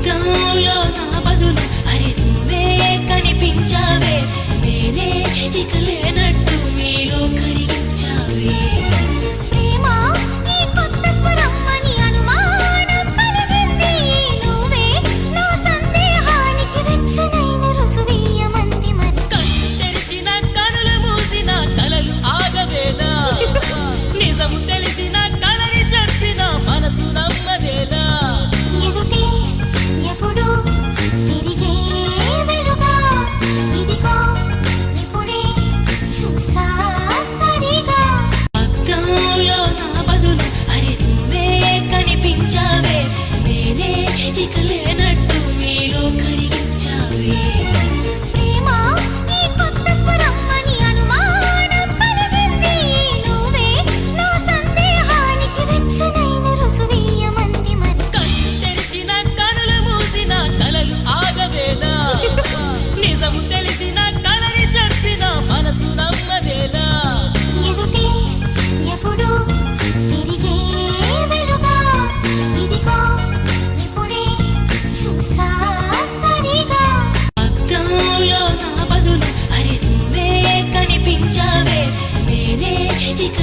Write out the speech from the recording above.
అద్దంలో నా బదులు అరే నువ్వే కనిపించావే, నేనే ఇక లేనట్టు మీలో కరిగించావే. ఇక లేనట్టు మీలో కరిగించావే. తెరిచిన కనులు మూసిన కలలు ఆగవేలా, నిజము తెలిసిన కలని చెప్పిన మనసు నమ్మదేలా. ఎదుటే ఎప్పుడు తిరిగే వెలుగా, ఇదిగో ఇప్పుడే చూసా సరిగా. అద్దంలో నా బదులు అరే నువ్వే కనిపించావే, నేనే ఇక